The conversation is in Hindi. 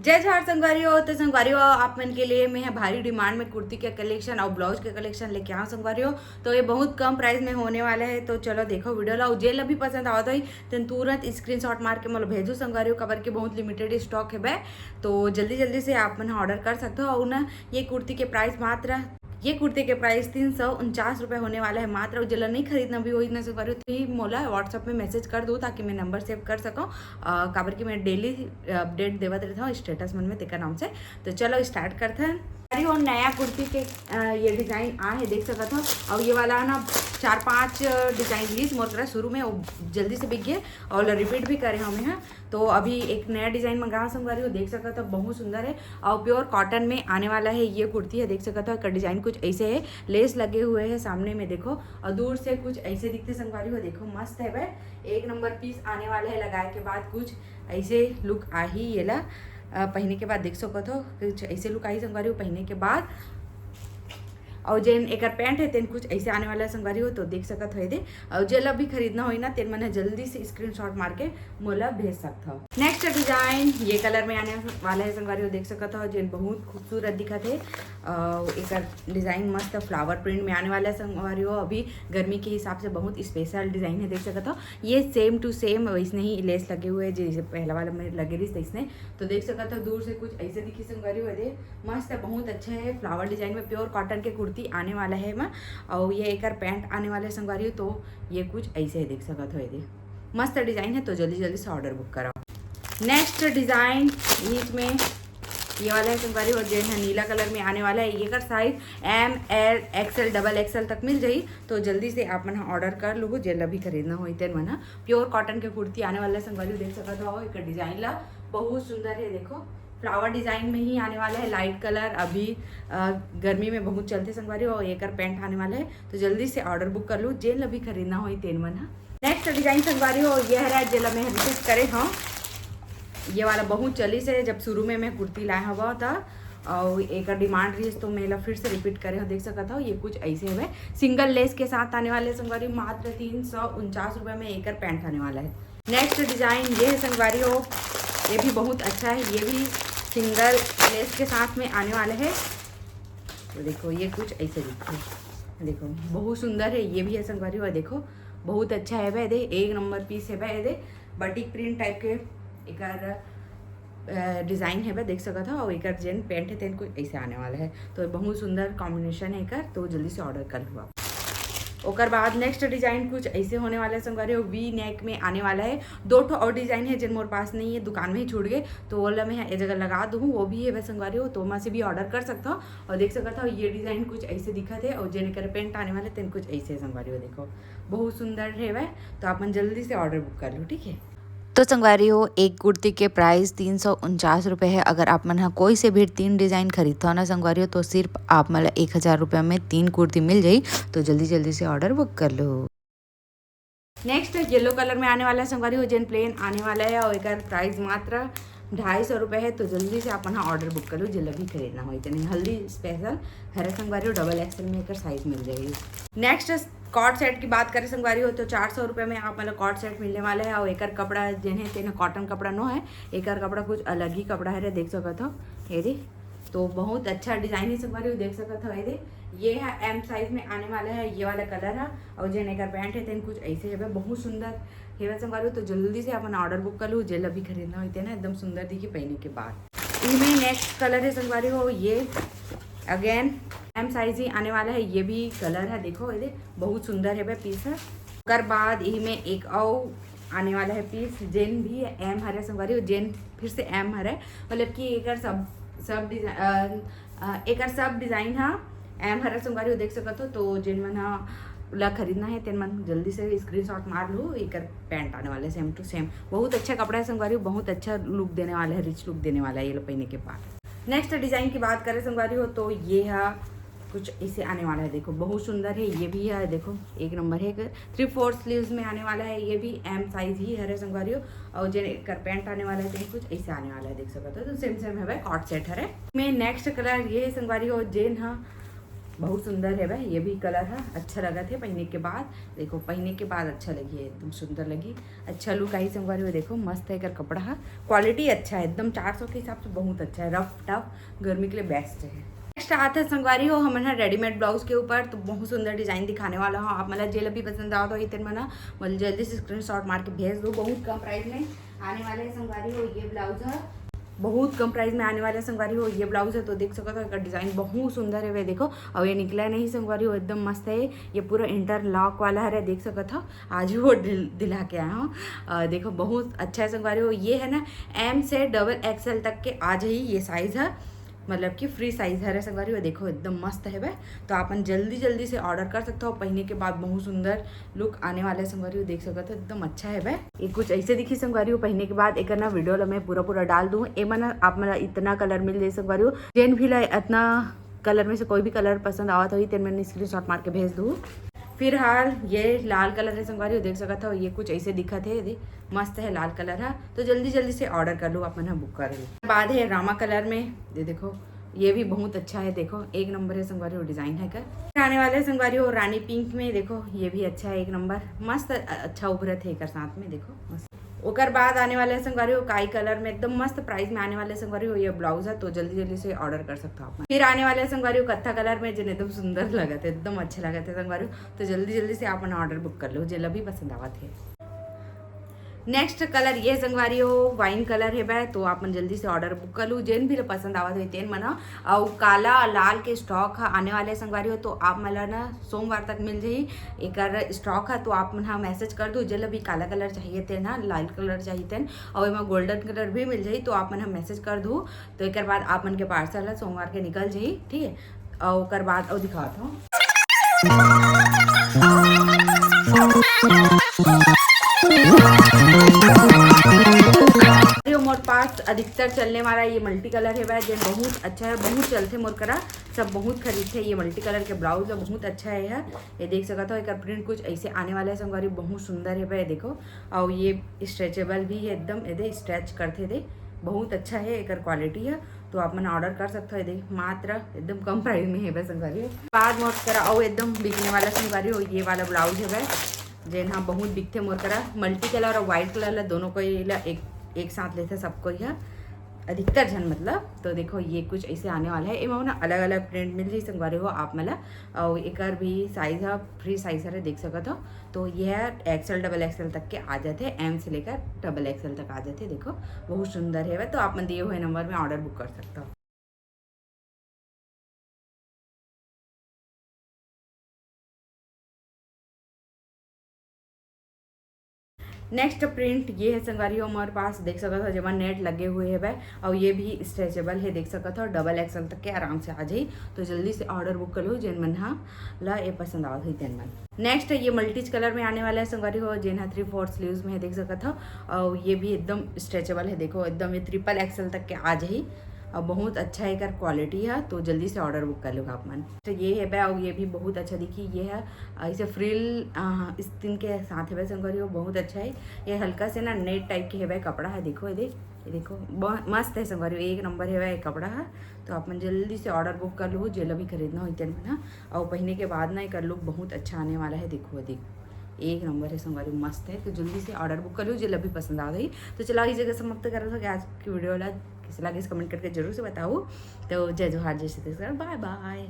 जय झार संगवारियों। तो संगवारियों आप मन के लिए मैं भारी डिमांड में कुर्ती के कलेक्शन और ब्लाउज के कलेक्शन लेके आऊँ संगवारियों। तो ये बहुत कम प्राइस में होने वाला है। तो चलो देखो वीडियो ला जेल अभी पसंद आवत ही तो तुरंत स्क्रीनशॉट मार के मतलब भेजो संगवारियों। खबर के बहुत लिमिटेड स्टॉक है तो जल्दी जल्दी से आप मन ऑर्डर कर सकते हो। और ना ये कुर्ती के प्राइस मात्र ये कुर्ती के प्राइस 349 रुपये होने वाला है मात्र। जिला नहीं खरीदना भी वही ना संगवारियों तो ही मोला व्हाट्सअप में मैसेज कर दो ताकि मैं नंबर सेव कर सकूँ। काबर की मैं डेली अपडेट देवत रहता हूँ स्टेटस मन में तेका नाम से। तो चलो स्टार्ट करते हैं। अरे और नया कुर्ती के ये डिज़ाइन आ है देख सकते हो। और ये वाला ना 4-5 डिज़ाइन रिलीज मोर करा शुरू में वो जल्दी से बिक गए और रिपीट भी करे हमें हैं। तो अभी एक नया डिज़ाइन मंगा संगवारी हो देख सकते हो बहुत सुंदर है और प्योर कॉटन में आने वाला है। ये कुर्ती है देख सकते हो। डिज़ाइन कुछ ऐसे है, लेस लगे हुए हैं सामने में देखो और दूर से कुछ ऐसे दिखते संगवारी हो देखो मस्त है भाई। एक नंबर पीस आने वाला है लगाए के बाद कुछ ऐसे लुक आ ही ये ला पहने के बाद देख सकते हो कुछ ऐसे लुक आई संगवारी हो पहने के बाद। और जेन एक पैंट है तेन कुछ ऐसे आने वाला संगवारी हो तो देख सकत हो दे। और जेला भी खरीदना हो ना तेन मैंने जल्दी से स्क्रीनशॉट मार के मोला भेज सकता हो। नेक्स्ट डिजाइन ये कलर में आने वाला है संगवारी हो देख सकत हो जेन बहुत खूबसूरत दिखत है। एक डिज़ाइन मस्त फ्लावर प्रिंट में आने वाला है संगवारी हो। अभी गर्मी के हिसाब से बहुत स्पेशल डिज़ाइन है देख सकते हो। ये सेम टू सेम वैसने ही लेस लगे हुए हैं जैसे पहला वाला में लगे रही इसने। तो देख सकते हो दूर से कुछ ऐसे दिखी संगवारी हो दे मस्त है बहुत अच्छा है। फ्लावर डिजाइन में प्योर कॉटन के कुर्ती आने वाला है मैं। और ये एक पैंट आने वाला है संगवारी हो तो ये कुछ ऐसे है देख सकते हो ये मस्त डिज़ाइन है। तो जल्दी जल्दी से ऑर्डर बुक कराओ। नेक्स्ट डिज़ाइन बीच में ये वाला है संगवारी और जेन है नीला कलर में आने वाला है। ये का size M L XL XXL तक मिल जाई। तो जल्दी से आप मन ऑर्डर कर लो जेला भी खरीदना हो तेन मन। प्योर कॉटन के कुर्ती आने वाला है संगवारी देख सकते हो। एक डिज़ाइन ला बहुत सुंदर है देखो फ्लावर डिज़ाइन में ही आने वाला है लाइट कलर। अभी गर्मी में बहुत चलते संगवारी और एक पैंट आने वाला है तो जल्दी से ऑर्डर बुक कर लो जेल अभी खरीदना हो तेन मन। नेक्स्ट डिज़ाइन संगवारी हो यह है जेला में रिपीट करे हाँ ये वाला बहुत चली से जब शुरू में मैं कुर्ती लाया हुआ था और एक डिमांड रही तो मेला फिर से रिपीट करे हो देख सकता था। ये कुछ ऐसे है सिंगल लेस के साथ आने वाले संगवारी मात्र 349 रुपये में एक पैंट आने वाला है। नेक्स्ट डिज़ाइन ये है संगवारी हो ये भी बहुत अच्छा है। ये भी सिंगल लेस के साथ में आने वाला है। तो देखो ये कुछ ऐसे दिखते हैं देखो बहुत सुंदर है। ये भी है संगवारी हो देखो बहुत अच्छा है भाई दे एक नंबर पीस है भाई दे बटिक प्रिंट टाइप के एक डिज़ाइन है भाई देख सकता था। और एक जेन पेंट है तेन कुछ ऐसे आने वाला है। तो बहुत सुंदर कॉम्बिनेशन है एक तो जल्दी से ऑर्डर कर हुआ। ओकर बाद नेक्स्ट डिज़ाइन कुछ ऐसे होने वाला है संगवारी वी नेक में आने वाला है। 2 ठो और डिज़ाइन है जिन मोर पास नहीं है दुकान में ही छूट गए तो वो मैं ये जगह लगा दूँ वो भी है वह संगवारी हो तो वहाँ से भी ऑर्डर कर सकता हो। और देख सकता हो ये डिज़ाइन कुछ ऐसे दिखा थे और जिन कर पेंट आने वाले तेन कुछ ऐसे संगवारी हो देखो बहुत सुंदर है वह। तो आप जल्दी से ऑर्डर बुक कर लो ठीक है। तो संगवारी हो एक कुर्ती के प्राइस 349 रुपये है। अगर आप मन कोई से भी 3 डिज़ाइन खरीदता हो ना संगवारी हो तो सिर्फ आप मतलब 1000 रुपये में 3 कुर्ती मिल जाई। तो जल्दी जल्दी से ऑर्डर बुक कर लो। नेक्स्ट येलो कलर में आने वाला है संगवारी हो जेन प्लेन आने वाला है और एक प्राइस मात्र 250 रुपये है। तो जल्दी से आप ऑर्डर बुक कर लो जिला भी खरीदना हो इतने हल्दी स्पेशल हरे संगवारी हो XXL में एक साइज मिल जाएगी। नेक्स्ट कॉट सेट की बात करें संगवारी हो तो 400 रुपये में आप मतलब कॉट सेट मिलने वाला है। और एक कपड़ा जिन है तेना कॉटन कपड़ा नो है एक कपड़ा कुछ अलग ही कपड़ा है देख सकते हो ये तो बहुत अच्छा डिज़ाइन ही संगवारी हो देख सकते हो ये है M साइज में आने वाला है। ये वाला कलर है और जेन एक पैंट है तेन कुछ ऐसे है बहुत सुंदर है संगवारी हो। तो जल्दी से अपन ऑर्डर बुक कर लो जेल अभी खरीदना होते ना एकदम सुंदर दिखी पहने के बाद। इनमें नेक्स्ट कलर है संगवारी हो ये अगेन M साइज ही आने वाला है। ये भी कलर है देखो ये बहुत सुंदर है पीस है। उसके बाद इनमें एक और आने वाला है पीस जेन भी है M हरे संगवारी हो जेन फिर से M हरे मतलब कि एक सब डिज़ाइन हाँ M हरा संगवारी हो देख सकते हो। तो जिन मन ला खरीदना है तेन मन जल्दी से स्क्रीनशॉट मार लो एक पैंट आने वाला है सेम टू सेम बहुत अच्छा कपड़ा है संगवारी बहुत अच्छा लुक देने वाला है रिच लुक देने वाला है ये पहने के बाद। नेक्स्ट डिज़ाइन की बात करें संगवारी हो तो ये है कुछ ऐसे आने वाला है देखो बहुत सुंदर है। ये भी है देखो एक नंबर है 3/4 स्लीव्स में आने वाला है। ये भी M साइज ही है संगवारी हो और जो कर पैंट आने वाला है तो कुछ ऐसे आने वाला है देख सकते हो। तो सेम सेम है कॉट सेट है में नेक्स्ट कलर ये है संगवारी हो जेन हाँ बहुत सुंदर है भाई, ये भी कलर है, अच्छा लगा थे पहनने के बाद। देखो पहनने के बाद अच्छा लगी है, एकदम सुंदर लगी, अच्छा लुक आई संगवारी हो। देखो मस्त है कर कपड़ा है, क्वालिटी अच्छा है एकदम, 400 के हिसाब से बहुत अच्छा है, रफ टफ गर्मी के लिए बेस्ट है। नेक्स्ट आता है संगवारी हो हम ना रेडीमेड ब्लाउज के ऊपर, तो बहुत सुंदर डिजाइन दिखाने वाला हूँ। आप मतलब जेल भी पसंद आओ तो इतने मना मतलब जल्दी से स्क्रीनशॉट मार के भेज दो। बहुत कम प्राइस में आने वाले संगवारी हो, ये ब्लाउज है बहुत कम प्राइस में आने वाले संगवारी हो, ये ब्लाउज है। तो देख सकते हो इसका डिज़ाइन बहुत सुंदर है वे, देखो अब ये निकला नहीं संगवारी हो, एकदम मस्त है। ये पूरा इंटरलॉक वाला है, देख सकते हो आज वो दिला के आया हूँ। देखो बहुत अच्छा है संगवारी हो। ये है ना एम से डबल एक्सएल तक के आज ही ये साइज़ है, मतलब कि फ्री साइज है संगवारी हो। देखो एकदम मस्त है भाई, तो अपन जल्दी से ऑर्डर कर सकते हो। पहनने के बाद बहुत सुंदर लुक आने वाला है संगवारी हो, देख सकते हो एकदम अच्छा है भाई। ये कुछ ऐसे दिखी संगवारी हो पहनने के बाद। एक ना वीडियो मैं पूरा डाल दूँ ए मना आप मला इतना कलर मिल जाए संगवारी हो, जेन भी ला इतना कलर में से कोई भी कलर पसंद आवा तो तेन मैंने स्क्रीनशॉट मार के भेज दूँ। फिलहाल ये लाल कलर है संगवारी हो, देख सकता हो ये कुछ ऐसे दिखा थे, मस्त है लाल कलर है। तो जल्दी से ऑर्डर कर लो, अपन बुक कर लो। बाद है रामा कलर में, ये देखो ये भी बहुत अच्छा है, देखो एक नंबर है संगवारी हो, डिजाइन है कर आने वाले संगवारी हो। रानी पिंक में देखो ये भी अच्छा है, एक नंबर मस्त अच्छा उभरत है कर साथ में, देखो मस्त। ओकर बाद आने वाले संगवारी हो काई कलर में, एकदम मस्त प्राइस में आने वाले संगवारी हो, ये ब्लाउज है। तो जल्दी से ऑर्डर कर सकते हो आप। फिर आने वाले संगवारी हो कत्था कलर में, जिन्हें एकदम सुंदर लगा थे, एकदम अच्छे लगे थे संगवारी हो। तो जल्दी से आप ऑर्डर बुक कर लो, जो भी पसंद आवा थे। नेक्स्ट कलर ये संगवारी हो वाइन कलर है भाई, तो आप जल्दी से ऑर्डर बुक कर लो, जेन भी पसंद आवा तो तेन मना। और काला लाल के स्टॉक है आने वाले संगवारी हो, तो आप मला ना सोमवार तक मिल जाई एक स्टॉक है। तो आप मना मैसेज कर दो, जल भी काला कलर चाहिए थे ना, लाल कलर चाहिए थे और एम गोल्डन कलर भी मिल जाई, तो आप मना मैसेज कर दो। तो एक बाद आप मन के पार्सल है सोमवार के निकल जाई, ठीक है। और बाद और दिखाता हूँ मोर पास अधिकतर चलने वाला ये मल्टी कलर है भाई, जो बहुत अच्छा है, बहुत चलते मोर करा सब बहुत खरीदते हैं। ये मल्टी कलर के ब्लाउज है, बहुत अच्छा है ये देख सकता हो। एक प्रिंट कुछ ऐसे आने वाला है संगवारी, बहुत सुंदर है भाई देखो। और ये स्ट्रेचेबल भी है एकदम, ये स्ट्रेच करते थे, बहुत अच्छा है एक क्वालिटी है। तो आप मैंने ऑर्डर कर सकते हो, देख मात्र एकदम कम प्राइस में है भाई संगवारी। बाद मोर करा और एकदम बिकने वाला संगवारी हो, ये वाला ब्लाउज है भाई, जेन हाँ बहुत बिकते मोर करा। मल्टी कलर और वाइट कलर दोनों को एक साथ लेते सबको यह अधिकतर जन मतलब। तो देखो ये कुछ ऐसे आने वाला है, एम ना अलग अलग प्रिंट मिल रही संगवारी हो आप मला। और एक भी साइज है, फ्री साइज है देख सकते हो। तो यह एक्सएल डबल एक्सएल तक के आ जाते हैं, एम से लेकर डबल एक्सएल तक आ जाते हैं, देखो बहुत सुंदर है। तो आप दिए हुए नंबर में ऑर्डर बुक कर सकते हो। नेक्स्ट प्रिंट ये है संगवारी हो हमारे पास, देख सकते हो जब नेट लगे हुए हैं भाई। और ये भी स्ट्रेचेबल है, देख सकते हो डबल एक्सएल तक के आराम से आ जाए। तो जल्दी से ऑर्डर बुक कर लो, जेन मन हाँ ला ये पसंद आओ थी तेन मन। नेक्स्ट ये मल्टीज कलर में आने वाला है संगवारी हो, जेन हाँ 3/4 स्लीव्स में है, देख सकते हो। और ये भी एकदम स्ट्रेचेबल है, देखो एकदम ये ट्रिपल एक्सएल तक के आ जाए और बहुत अच्छा है कर क्वालिटी है। तो जल्दी से ऑर्डर बुक कर लो आप मन। तो ये है भाई, और ये भी बहुत अच्छा दिखी, ये है ऐसे फ्रिल स्किन के साथ है भाई संगवारी हो, बहुत अच्छा है। ये हल्का से ना नेट टाइप की है भाई कपड़ा है, देखो ये देखो मस्त है संगवारी हो, एक नंबर है भाई कपड़ा है। तो आप मन जल्दी से ऑर्डर बुक कर लो, जो भी खरीदना हो इतने में ना। और पहनने के बाद ना कर लो, बहुत अच्छा आने वाला है, देखो एक नंबर है संगवारी मस्त है। तो जल्दी से ऑर्डर बुक कर लो, जो भी पसंद आ गई। तो चलो इस जगह समाप्त कर रहा था कि आज की वीडियो कैसे लगे कमेंट करके जरूर से बताओ। तो जय जोहार, जय श्री कृष्ण, बाय बाय।